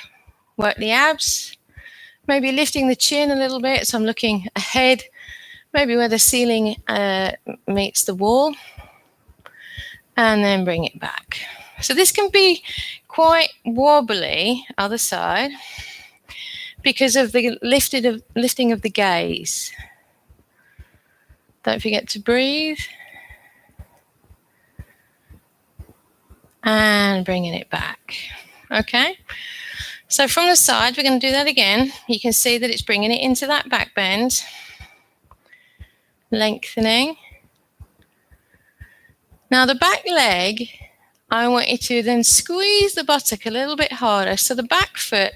Work the abs, maybe lifting the chin a little bit. So I'm looking ahead, maybe where the ceiling meets the wall, and then bring it back. So this can be quite wobbly, other side, because of the lifting of the gaze. Don't forget to breathe. And bringing it back. Okay. So from the side, we're going to do that again. You can see that it's bringing it into that back bend. Lengthening. Now the back leg, I want you to then squeeze the buttock a little bit harder so the back foot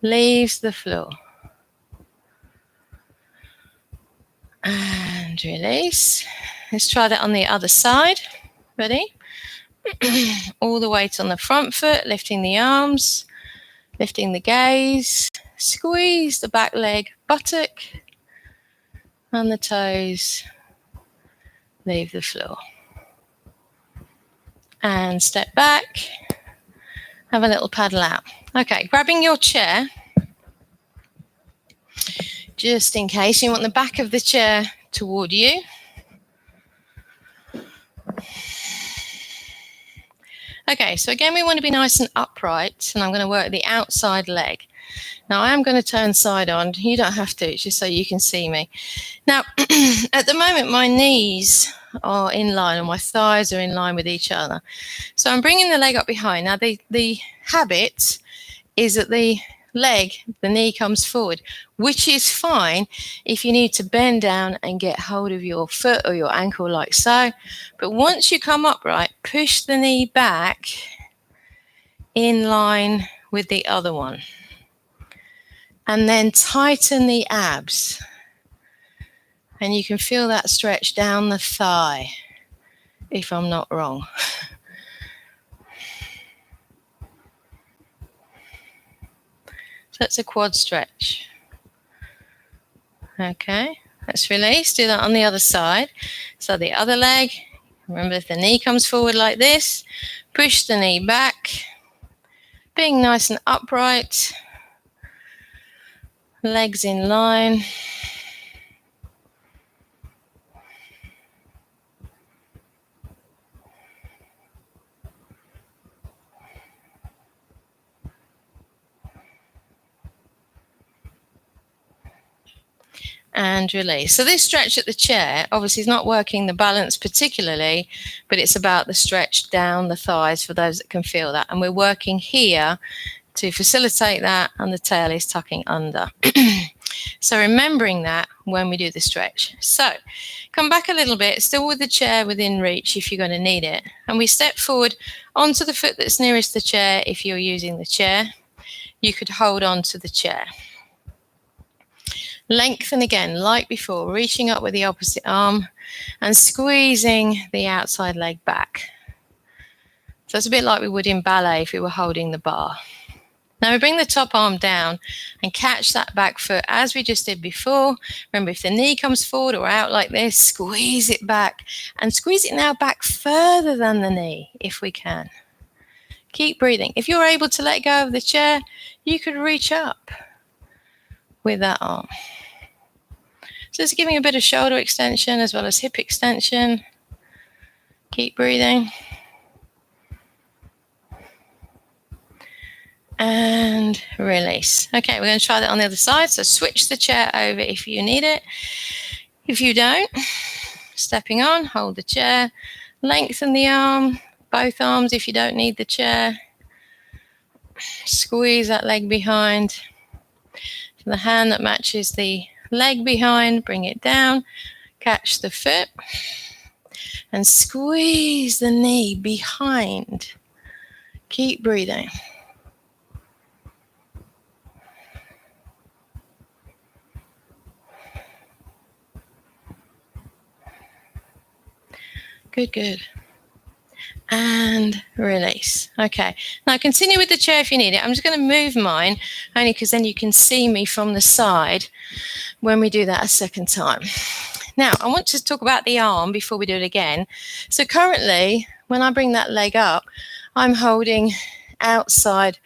leaves the floor. And release. Let's try that on the other side. Ready? All the weight on the front foot, lifting the arms, lifting the gaze. Squeeze the back leg, buttock, and the toes leave the floor. And step back. Have a little paddle out. Okay, grabbing your chair. Just in case, you want the back of the chair toward you. Okay, so again, we want to be nice and upright, and I'm going to work the outside leg. Now, I am going to turn side on. You don't have to, it's just so you can see me. Now, at the moment, my knees are in line and my thighs are in line with each other. So I'm bringing the leg up behind. Now, the habit is that the knee comes forward, which is fine if you need to bend down and get hold of your foot or your ankle like so. But once you come upright, push the knee back in line with the other one. And then tighten the abs. And you can feel that stretch down the thigh, if I'm not wrong. So that's a quad stretch. Okay, let's release. Do that on the other side. So the other leg, remember if the knee comes forward like this, push the knee back, being nice and upright. Legs in line. And release. So this stretch at the chair obviously is not working the balance particularly, but it's about the stretch down the thighs for those that can feel that. And we're working here to facilitate that, and the tail is tucking under. So remembering that when we do the stretch. So come back a little bit, still with the chair within reach if you're going to need it. And we step forward onto the foot that's nearest the chair if you're using the chair. You could hold on to the chair. Lengthen again, like before, reaching up with the opposite arm and squeezing the outside leg back. So it's a bit like we would in ballet if we were holding the bar. Now we bring the top arm down and catch that back foot as we just did before. Remember, if the knee comes forward or out like this, squeeze it back and squeeze it now back further than the knee if we can. Keep breathing. If you're able to let go of the chair, you could reach up with that arm. So it's giving a bit of shoulder extension as well as hip extension. Keep breathing. And release. Okay, we're going to try that on the other side. So switch the chair over if you need it. If you don't, stepping on, hold the chair, lengthen the arm, both arms if you don't need the chair. Squeeze that leg behind. The hand that matches the leg behind, bring it down, catch the foot, and squeeze the knee behind. Keep breathing. Good, good. and release. Okay, now continue with the chair if you need it. I'm just going to move mine only because then you can see me from the side when we do that a second time. Now, I want to talk about the arm before we do it again. So currently, when I bring that leg up, I'm holding outside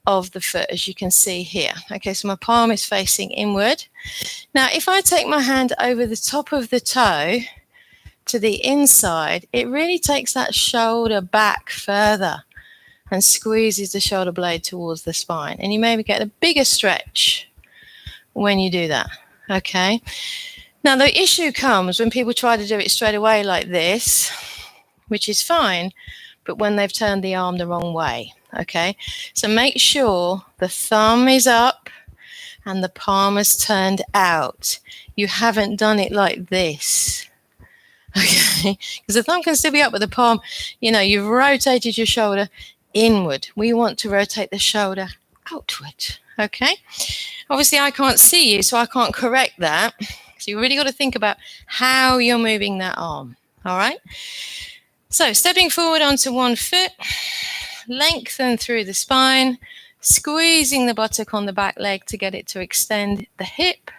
of the foot, as you can see here. Okay, so my palm is facing inward. Now, if I take my hand over the top of the toe to the inside, it really takes that shoulder back further and squeezes the shoulder blade towards the spine. And you maybe get a bigger stretch when you do that. Okay. Now, the issue comes when people try to do it straight away like this, which is fine, but when they've turned the arm the wrong way. Okay. So make sure the thumb is up and the palm is turned out. You haven't done it like this. Okay, because the thumb can still be up, but the palm, you've rotated your shoulder inward. We want to rotate the shoulder outward. Okay, obviously I can't see you, so I can't correct that. So you really got to think about how you're moving that arm. All right, so stepping forward onto one foot, lengthen through the spine, squeezing the buttock on the back leg to get it to extend the hip.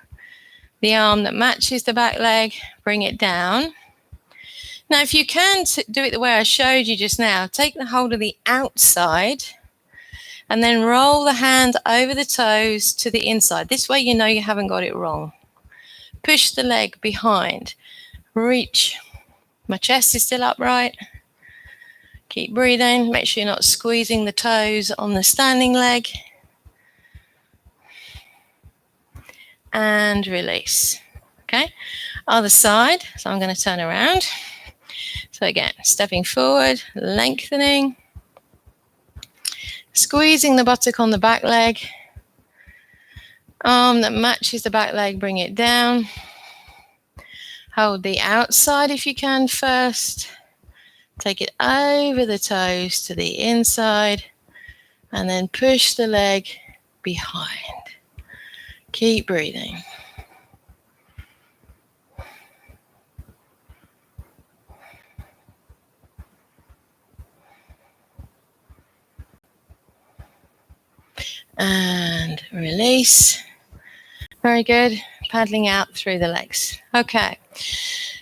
The arm that matches the back leg, bring it down. Now, if you can do it the way I showed you just now, take the hold of the outside and then roll the hand over the toes to the inside. This way you know you haven't got it wrong. Push the leg behind. Reach. My chest is still upright. Keep breathing. Make sure you're not squeezing the toes on the standing leg. And release. Okay, other side. So I'm going to turn around. So again, stepping forward, lengthening, squeezing the buttock on the back leg, arm that matches the back leg, bring it down. Hold the outside if you can first. Take it over the toes to the inside and then push the leg behind. Keep breathing. And release. Very good. Paddling out through the legs. Okay.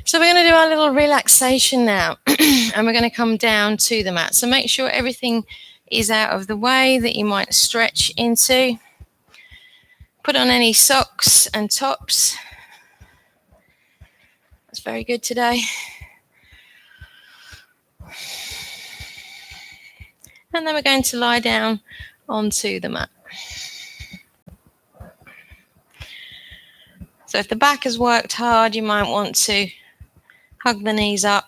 So we're going to do our little relaxation now. And we're going to come down to the mat. So make sure everything is out of the way that you might stretch into. Put on any socks and tops. That's very good today. And then we're going to lie down onto the mat. So if the back has worked hard, you might want to hug the knees up.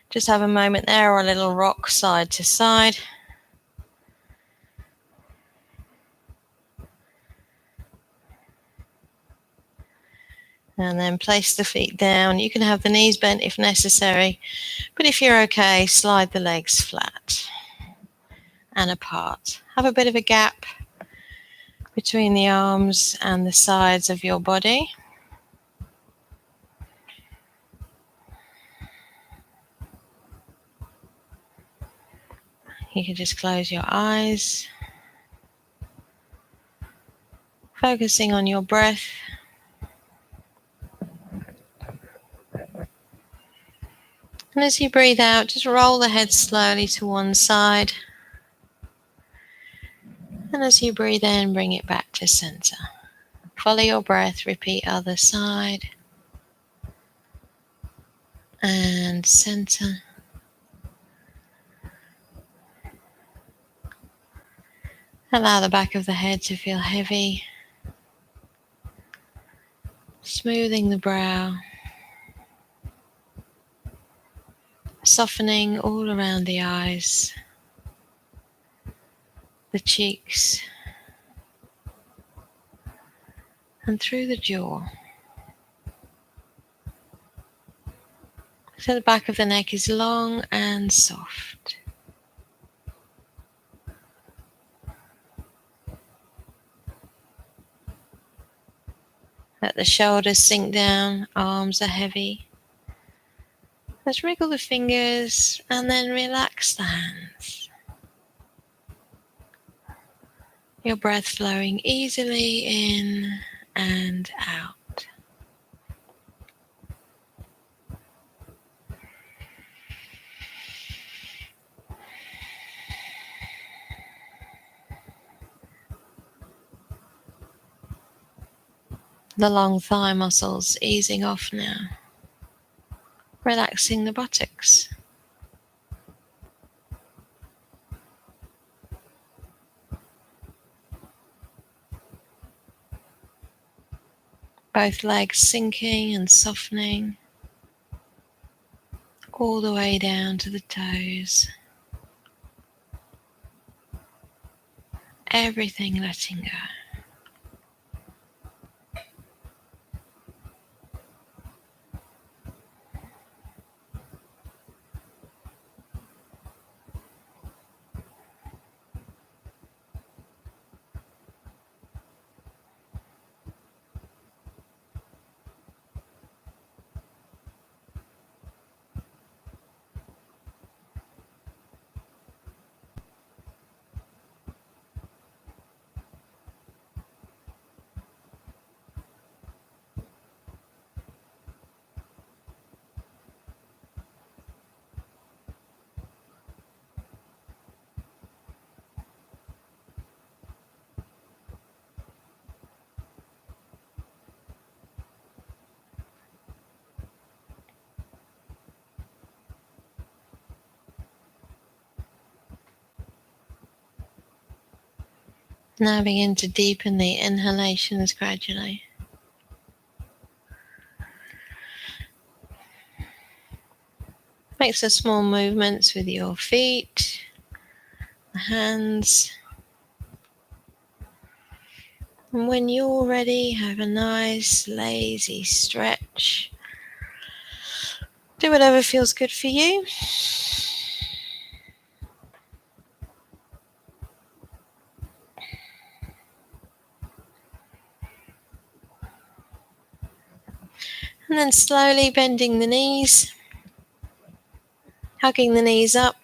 Just have a moment there, or a little rock side to side. And then place the feet down. You can have the knees bent if necessary, but if you're okay, slide the legs flat and apart. Have a bit of a gap between the arms and the sides of your body. You can just close your eyes, focusing on your breath. And as you breathe out, just roll the head slowly to one side. And as you breathe in, bring it back to center. Follow your breath, repeat other side. And center. Allow the back of the head to feel heavy. Smoothing the brow. Softening all around the eyes, the cheeks, and through the jaw. So the back of the neck is long and soft. Let the shoulders sink down, arms are heavy. Let's wriggle the fingers and then relax the hands. Your breath flowing easily in and out. The long thigh muscles easing off now, relaxing the buttocks. Both legs sinking and softening, all the way down to the toes. Everything letting go. Now begin to deepen the inhalations gradually. Make some small movements with your feet, the hands. And when you're ready, have a nice lazy stretch. Do whatever feels good for you. And then slowly bending the knees, hugging the knees up.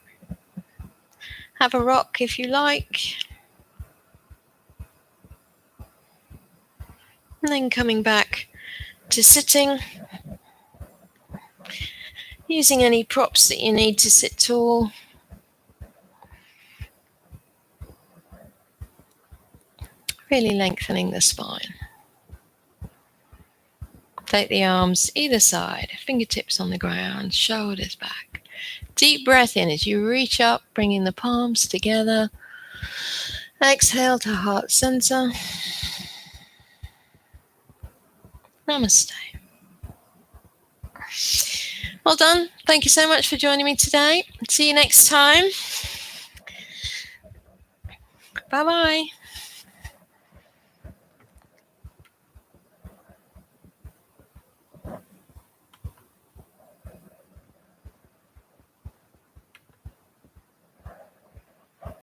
Have a rock if you like. And then coming back to sitting, using any props that you need to sit tall. Really lengthening the spine. Take the arms either side, fingertips on the ground, shoulders back. Deep breath in as you reach up, bringing the palms together. Exhale to heart center. Namaste. Well done. Thank you so much for joining me today. See you next time. Bye-bye.